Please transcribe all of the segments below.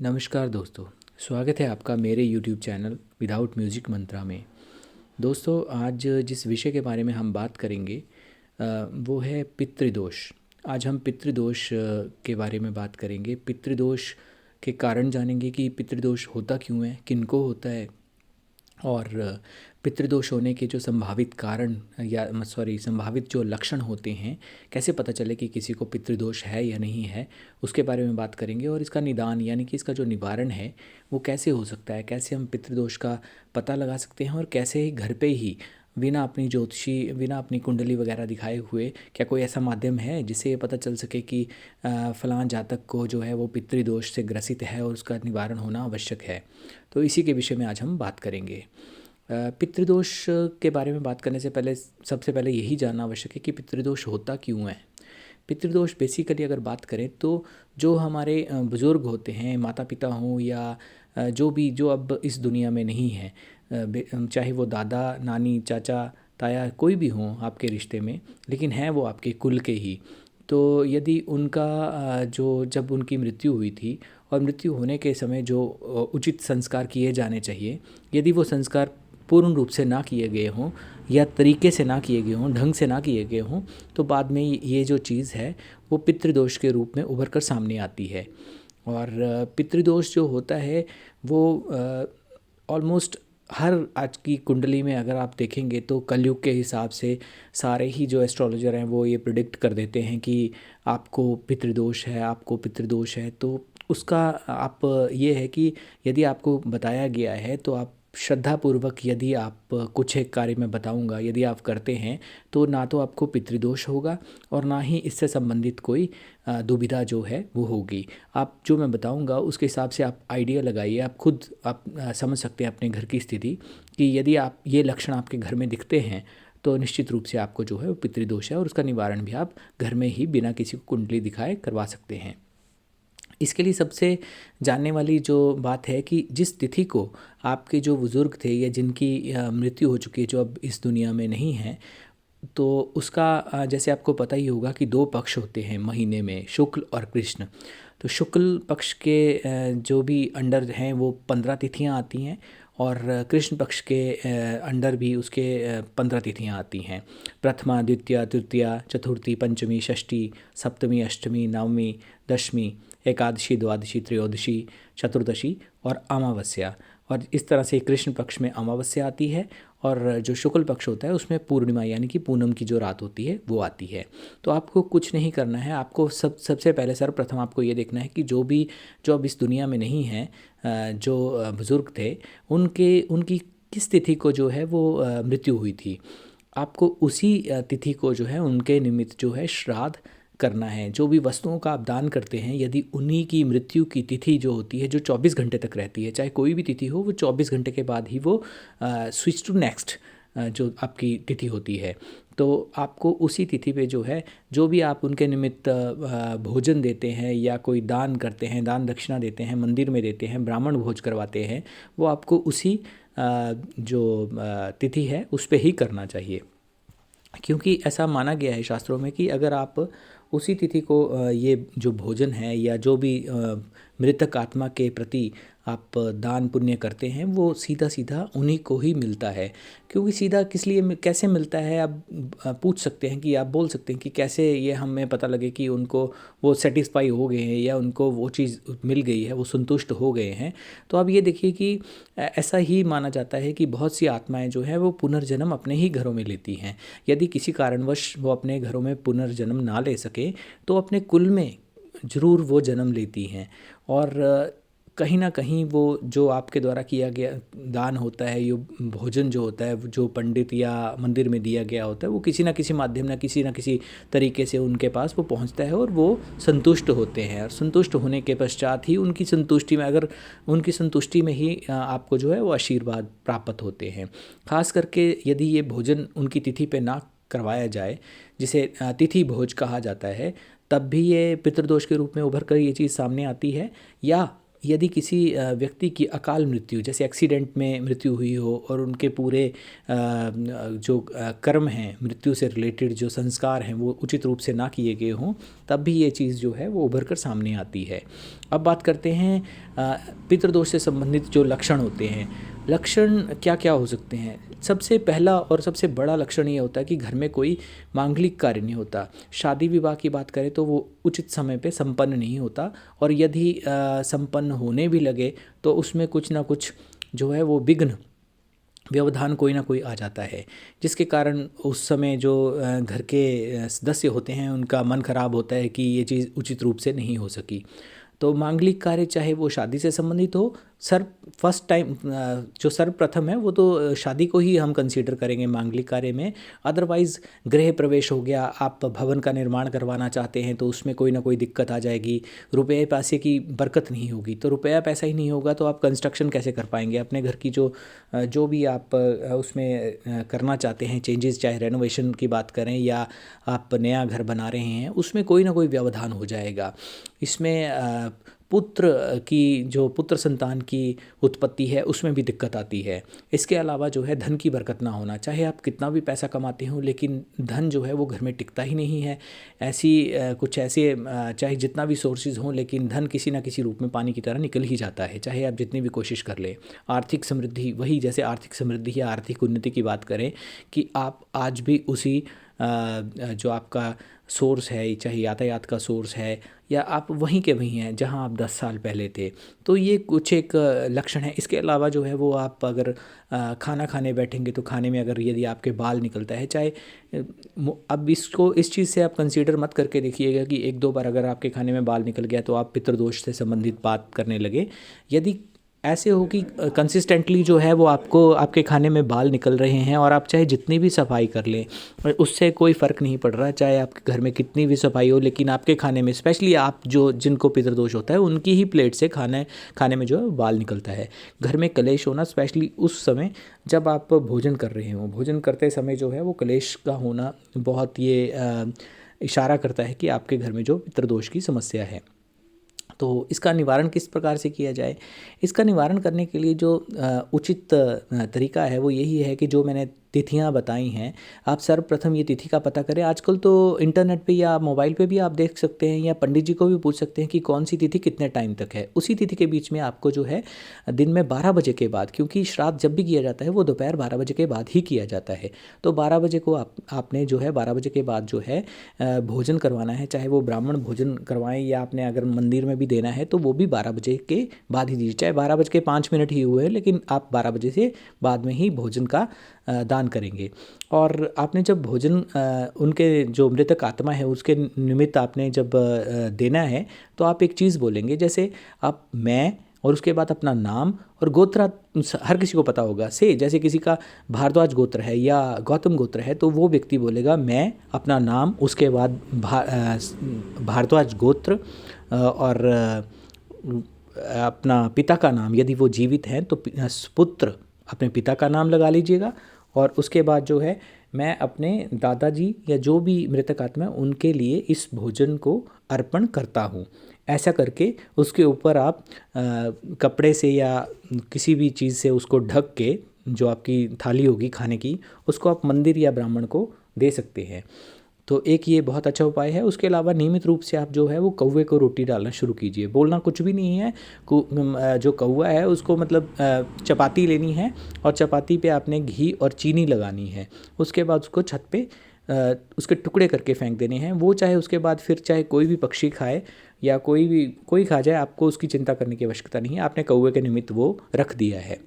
नमस्कार दोस्तों। स्वागत है आपका मेरे YouTube चैनल विदाउट म्यूज़िक मंत्रा में। दोस्तों, आज जिस विषय के बारे में हम बात करेंगे वो है पितृदोष। आज हम पितृदोष के बारे में बात करेंगे। पितृदोष के कारण जानेंगे कि पितृदोष होता क्यों है, किनको होता है, और पितृदोष होने के जो संभावित कारण या संभावित जो लक्षण होते हैं, कैसे पता चले कि किसी को पितृदोष है या नहीं है, उसके बारे में बात करेंगे। और इसका निदान यानी कि इसका जो निवारण है वो कैसे हो सकता है, कैसे हम पितृदोष का पता लगा सकते हैं, और कैसे ही घर पे ही बिना अपनी ज्योतिषी, बिना अपनी कुंडली वगैरह दिखाए हुए, क्या कोई ऐसा माध्यम है जिससे ये पता चल सके कि फलां जातक को जो है वो पितृदोष से ग्रसित है और उसका निवारण होना आवश्यक है। तो इसी के विषय में आज हम बात करेंगे। पितृदोष के बारे में बात करने से पहले सबसे पहले यही जानना आवश्यक है कि पितृदोष होता क्यों है। पितृदोष बेसिकली अगर बात करें तो जो हमारे बुज़ुर्ग होते हैं, माता पिता हों या जो अब इस दुनिया में नहीं हैं, चाहे वो दादा नानी चाचा ताया कोई भी हों आपके रिश्ते में, लेकिन हैं वो आपके कुल के ही। तो यदि उनका जो जब उनकी मृत्यु हुई थी और मृत्यु होने के समय जो उचित संस्कार किए जाने चाहिए, यदि वो संस्कार पूर्ण रूप से ना किए गए हों या तरीके से ना किए गए हों, ढंग से ना किए गए हों, तो बाद में ये जो चीज़ है वो पितृदोष के रूप में उभर कर सामने आती है। और पितृदोष जो होता है वो ऑलमोस्ट हर आज की कुंडली में अगर आप देखेंगे तो कलयुग के हिसाब से सारे ही जो एस्ट्रोलॉजर हैं वो ये प्रिडिक्ट कर देते हैं कि आपको पितृदोष है, आपको पितृदोष है। तो उसका आप ये है कि यदि आपको बताया गया है तो आप श्रद्धापूर्वक, यदि आप कुछ एक कार्य में बताऊंगा, यदि आप करते हैं तो ना तो आपको पितृदोष होगा और ना ही इससे संबंधित कोई दुविधा जो है वो होगी। आप जो मैं बताऊंगा उसके हिसाब से आप आइडिया लगाइए, आप खुद आप समझ सकते हैं अपने घर की स्थिति कि यदि आप ये लक्षण आपके घर में दिखते हैं तो निश्चित रूप से आपको जो है वो पितृदोष है, और उसका निवारण भी आप घर में ही बिना किसी को कुंडली दिखाए करवा सकते हैं। इसके लिए सबसे जानने वाली जो बात है कि जिस तिथि को आपके जो बुज़ुर्ग थे या जिनकी मृत्यु हो चुकी है, जो अब इस दुनिया में नहीं है, तो उसका जैसे आपको पता ही होगा कि दो पक्ष होते हैं महीने में, शुक्ल और कृष्ण। तो शुक्ल पक्ष के जो भी अंडर हैं वो 15 तिथियां आती हैं, और कृष्ण पक्ष के अंडर भी उसके 15 तिथियां आती हैं। प्रथमा, द्वितीया, तृतीया, चतुर्थी, पंचमी, षष्ठी, सप्तमी, अष्टमी, नवमी, दशमी, एकादशी, द्वादशी, त्रयोदशी, चतुर्दशी और अमावस्या। और इस तरह से कृष्ण पक्ष में अमावस्या आती है, और जो शुक्ल पक्ष होता है उसमें पूर्णिमा यानी कि पूनम की जो रात होती है वो आती है। तो आपको कुछ नहीं करना है, आपको सबसे पहले सर्वप्रथम आपको ये देखना है कि जो अब इस दुनिया में नहीं है, जो बुज़ुर्ग थे, उनकी किस तिथि को जो है वो मृत्यु हुई थी। आपको उसी तिथि को जो है उनके निमित्त जो है श्राद्ध करना है। जो भी वस्तुओं का आप दान करते हैं, यदि उन्हीं की मृत्यु की तिथि जो होती है, जो 24 घंटे तक रहती है, चाहे कोई भी तिथि हो, वो 24 घंटे के बाद ही वो स्विच टू नेक्स्ट जो आपकी तिथि होती है, तो आपको उसी तिथि पे जो है, जो भी आप उनके निमित्त भोजन देते हैं या कोई दान करते हैं, दान दक्षिणा देते हैं, मंदिर में देते हैं, ब्राह्मण भोज करवाते हैं, वो आपको उसी जो तिथि है उस पे ही करना चाहिए। क्योंकि ऐसा माना गया है शास्त्रों में कि अगर आप उसी तिथि को ये जो भोजन है या जो भी मृतक आत्मा के प्रति आप दान पुण्य करते हैं, वो सीधा सीधा उन्हीं को ही मिलता है। क्योंकि सीधा किस लिए कैसे मिलता है, आप पूछ सकते हैं कि आप बोल सकते हैं कि कैसे ये हमें पता लगे कि उनको वो सेटिस्फाई हो गए हैं या उनको वो चीज़ मिल गई है, वो संतुष्ट हो गए हैं। तो आप ये देखिए कि ऐसा ही माना जाता है कि बहुत सी आत्माएं जो है वो पुनर्जन्म अपने ही घरों में लेती हैं। यदि किसी कारणवश वो अपने घरों में पुनर्जन्म ना ले सके तो अपने कुल में ज़रूर वो जन्म लेती हैं। और कहीं ना कहीं वो जो आपके द्वारा किया गया दान होता है, ये भोजन जो होता है, जो पंडित या मंदिर में दिया गया होता है, वो किसी ना किसी माध्यम ना किसी तरीके से उनके पास वो पहुंचता है और वो संतुष्ट होते हैं। और संतुष्ट होने के पश्चात ही उनकी संतुष्टि में, अगर उनकी संतुष्टि में ही आपको जो है वो आशीर्वाद प्राप्त होते हैं। खास करके यदि ये भोजन उनकी तिथि पे ना करवाया जाए, जिसे तिथि भोज कहा जाता है, तब भी ये पितृदोष के रूप में उभर कर ये चीज़ सामने आती है। या यदि किसी व्यक्ति की अकाल मृत्यु जैसे एक्सीडेंट में मृत्यु हुई हो और उनके पूरे जो कर्म हैं, मृत्यु से रिलेटेड जो संस्कार हैं वो उचित रूप से ना किए गए हों, तब भी ये चीज़ जो है वो उभर कर सामने आती है। अब बात करते हैं पितृदोष से संबंधित जो लक्षण होते हैं। लक्षण क्या क्या हो सकते हैं? सबसे पहला और सबसे बड़ा लक्षण ये होता है कि घर में कोई मांगलिक कार्य नहीं होता। शादी विवाह की बात करें तो वो उचित समय पे संपन्न नहीं होता, और यदि संपन्न होने भी लगे तो उसमें कुछ ना कुछ जो है वो विघ्न, व्यवधान कोई ना कोई आ जाता है, जिसके कारण उस समय जो घर के सदस्य होते हैं उनका मन खराब होता है कि ये चीज़ उचित रूप से नहीं हो सकी। तो मांगलिक कार्य चाहे वो शादी से संबंधित हो, फर्स्ट टाइम जो सर्वप्रथम है वो तो शादी को ही हम कंसीडर करेंगे मांगलिक कार्य में। अदरवाइज़ गृह प्रवेश हो गया, आप भवन का निर्माण करवाना चाहते हैं तो उसमें कोई ना कोई दिक्कत आ जाएगी, रुपये पैसे की बरकत नहीं होगी। तो रुपया पैसा ही नहीं होगा तो आप कंस्ट्रक्शन कैसे कर पाएंगे अपने घर की? जो भी आप उसमें करना चाहते हैं चेंजेस, चाहे रेनोवेशन की बात करें या आप नया घर बना रहे हैं, उसमें कोई ना कोई व्यवधान हो जाएगा। इसमें पुत्र की जो पुत्र संतान की उत्पत्ति है उसमें भी दिक्कत आती है। इसके अलावा जो है धन की बरकत ना होना, चाहे आप कितना भी पैसा कमाते हो लेकिन धन जो है वो घर में टिकता ही नहीं है। कुछ ऐसे चाहे जितना भी सोर्सेज हों लेकिन धन किसी ना किसी रूप में पानी की तरह निकल ही जाता है, चाहे आप जितनी भी कोशिश कर लें। आर्थिक समृद्धि, वही जैसे आर्थिक समृद्धि या आर्थिक उन्नति की बात करें कि आप आज भी उसी जो आपका सोर्स है, चाहे यातायात का सोर्स है, या आप वहीं के वहीं हैं जहां आप 10 साल पहले थे। तो ये कुछ एक लक्षण है। इसके अलावा जो है वो आप अगर खाना खाने बैठेंगे तो खाने में अगर यदि आपके बाल निकलता है, चाहे अब इसको इस चीज़ से आप कंसीडर मत करके देखिएगा कि एक दो बार अगर आपके खाने में बाल निकल गया तो आप पितृदोष से संबंधित बात करने लगे। यदि ऐसे हो कि कंसिस्टेंटली जो है वो आपके खाने में बाल निकल रहे हैं और आप चाहे जितनी भी सफाई कर लें उससे कोई फ़र्क नहीं पड़ रहा, चाहे आपके घर में कितनी भी सफाई हो, लेकिन आपके खाने में स्पेशली आप जिनको पितृदोष होता है उनकी ही प्लेट से खाने में जो है बाल निकलता है। घर में कलेश होना, स्पेशली उस समय जब आप भोजन कर रहे हो, भोजन करते समय जो है वो कलेश का होना बहुत ये इशारा करता है कि आपके घर में जो पितृदोष की समस्या है। तो इसका निवारण किस प्रकार से किया जाए? इसका निवारण करने के लिए जो उचित तरीका है वो यही है कि जो मैंने तिथियां बताई हैं, आप सर्वप्रथम ये तिथि का पता करें। आजकल तो इंटरनेट पे या मोबाइल पे भी आप देख सकते हैं या पंडित जी को भी पूछ सकते हैं कि कौन सी तिथि कितने टाइम तक है। उसी तिथि के बीच में आपको जो है दिन में 12 बजे के बाद, क्योंकि श्राद्ध जब भी किया जाता है वो दोपहर 12 बजे के बाद ही किया जाता है, तो 12 बजे को आपने जो है 12 बजे के बाद जो है भोजन करवाना है। चाहे वो ब्राह्मण भोजन करवाएं या आपने अगर मंदिर में भी देना है तो वो भी 12 बजे के बाद ही दीजिए। चाहे 12 बज के 5 मिनट ही हुए हैं लेकिन आप 12 बजे से बाद में ही भोजन का दान करेंगे। और आपने जब भोजन उनके जो मृतक आत्मा है उसके निमित्त आपने जब देना है तो आप एक चीज़ बोलेंगे, जैसे आप मैं और उसके बाद अपना नाम और गोत्र। हर किसी को पता होगा से, जैसे किसी का भारद्वाज गोत्र है या गौतम गोत्र है तो वो व्यक्ति बोलेगा मैं, अपना नाम, उसके बाद भारद्वाज गोत्र और अपना पिता का नाम, यदि वो जीवित हैं तो पुत्र अपने पिता का नाम लगा लीजिएगा। और उसके बाद जो है मैं अपने दादाजी या जो भी मृतक आत्मा है उनके लिए इस भोजन को अर्पण करता हूँ। ऐसा करके उसके ऊपर आप कपड़े से या किसी भी चीज़ से उसको ढक के, जो आपकी थाली होगी खाने की, उसको आप मंदिर या ब्राह्मण को दे सकते हैं। तो एक ये बहुत अच्छा उपाय है। उसके अलावा नियमित रूप से आप जो है वो कौवे को रोटी डालना शुरू कीजिए। बोलना कुछ भी नहीं है, जो कौवा है उसको मतलब चपाती लेनी है और चपाती पे आपने घी और चीनी लगानी है। उसके बाद उसको छत पे उसके टुकड़े करके फेंक देने हैं। वो चाहे उसके बाद फिर चाहे कोई भी पक्षी खाए या कोई खा जाए, आपको उसकी चिंता करने की आवश्यकता नहीं है, आपने कौवे के निमित्त वो रख दिया है।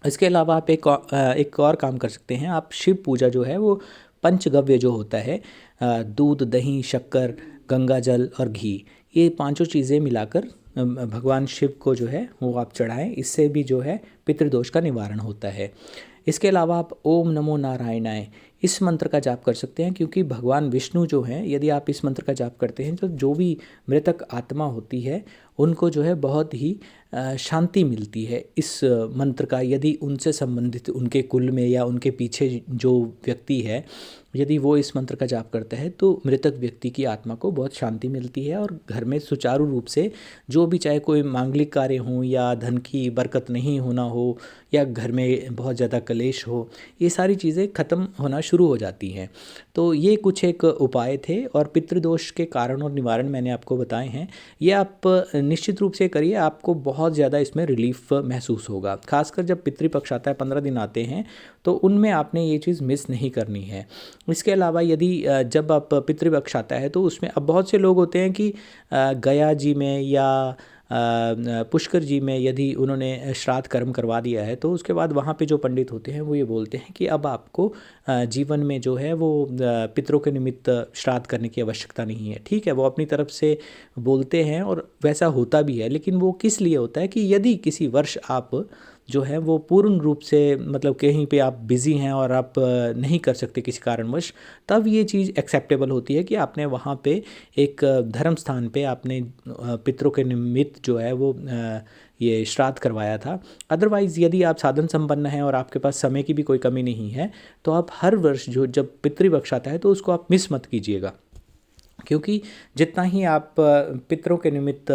इसके अलावा आप एक और काम कर सकते हैं। आप शिव पूजा जो है वो पंचगव्य जो होता है, दूध, दही, शक्कर, गंगा जल और घी, ये पांचों चीज़ें मिलाकर भगवान शिव को जो है वो आप चढ़ाएं। इससे भी जो है पितृदोष का निवारण होता है। इसके अलावा आप ओम नमो नारायणाय इस मंत्र का जाप कर सकते हैं, क्योंकि भगवान विष्णु जो हैं, यदि आप इस मंत्र का जाप करते हैं तो जो भी मृतक आत्मा होती है उनको जो है बहुत ही शांति मिलती है इस मंत्र का, यदि उनसे संबंधित उनके कुल में या उनके पीछे जो व्यक्ति है, यदि वो इस मंत्र का जाप करता है तो मृतक व्यक्ति की आत्मा को बहुत शांति मिलती है और घर में सुचारू रूप से जो भी, चाहे कोई मांगलिक कार्य हो या धन की बरकत नहीं होना हो या घर में बहुत ज़्यादा कलेश हो, ये सारी चीज़ें ख़त्म होना शुरू हो जाती हैं। तो ये कुछ एक उपाय थे और पितृदोष के कारण और निवारण मैंने आपको बताए हैं। ये आप निश्चित रूप से करिए, आपको बहुत ज़्यादा इसमें रिलीफ महसूस होगा। खासकर जब पितृपक्ष आता है, 15 दिन आते हैं, तो उनमें आपने ये चीज़ मिस नहीं करनी है। इसके अलावा यदि जब आप पितृपक्ष आता है तो उसमें अब बहुत से लोग होते हैं कि गया जी में या पुष्कर जी में यदि उन्होंने श्राद्ध कर्म करवा दिया है तो उसके बाद वहाँ पे जो पंडित होते हैं वो ये बोलते हैं कि अब आपको जीवन में जो है वो पितरों के निमित्त श्राद्ध करने की आवश्यकता नहीं है। ठीक है, वो अपनी तरफ से बोलते हैं और वैसा होता भी है, लेकिन वो किस लिए होता है कि यदि किसी वर्ष आप जो है वो पूर्ण रूप से, मतलब कहीं पे आप बिज़ी हैं और आप नहीं कर सकते किसी कारणवश, तब ये चीज़ एक्सेप्टेबल होती है कि आपने वहाँ पे एक धर्म स्थान पे आपने पितरों के निमित्त जो है वो ये श्राद्ध करवाया था। अदरवाइज़ यदि आप साधन संपन्न हैं और आपके पास समय की भी कोई कमी नहीं है तो आप हर वर्ष जो जब पितृपक्ष आता है तो उसको आप मिस मत कीजिएगा, क्योंकि जितना ही आप पितरों के निमित्त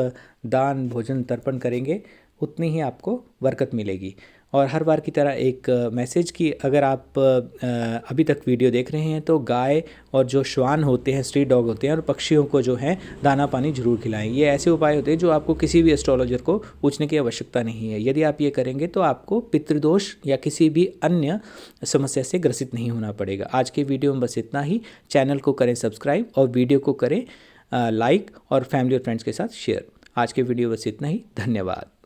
दान भोजन तर्पण करेंगे उतनी ही आपको बरकत मिलेगी। और हर बार की तरह एक मैसेज कि अगर आप अभी तक वीडियो देख रहे हैं तो गाय और जो श्वान होते हैं, स्ट्रीट डॉग होते हैं, और पक्षियों को जो है दाना पानी जरूर खिलाएं। ये ऐसे उपाय होते हैं जो आपको किसी भी एस्ट्रोलॉजर को पूछने की आवश्यकता नहीं है। यदि आप ये करेंगे तो आपको पितृदोष या किसी भी अन्य समस्या से ग्रसित नहीं होना पड़ेगा। आज के वीडियो में बस इतना ही। चैनल को करें सब्सक्राइब और वीडियो को करें लाइक और फैमिली और फ्रेंड्स के साथ शेयर। आज के वीडियो बस इतना ही। धन्यवाद।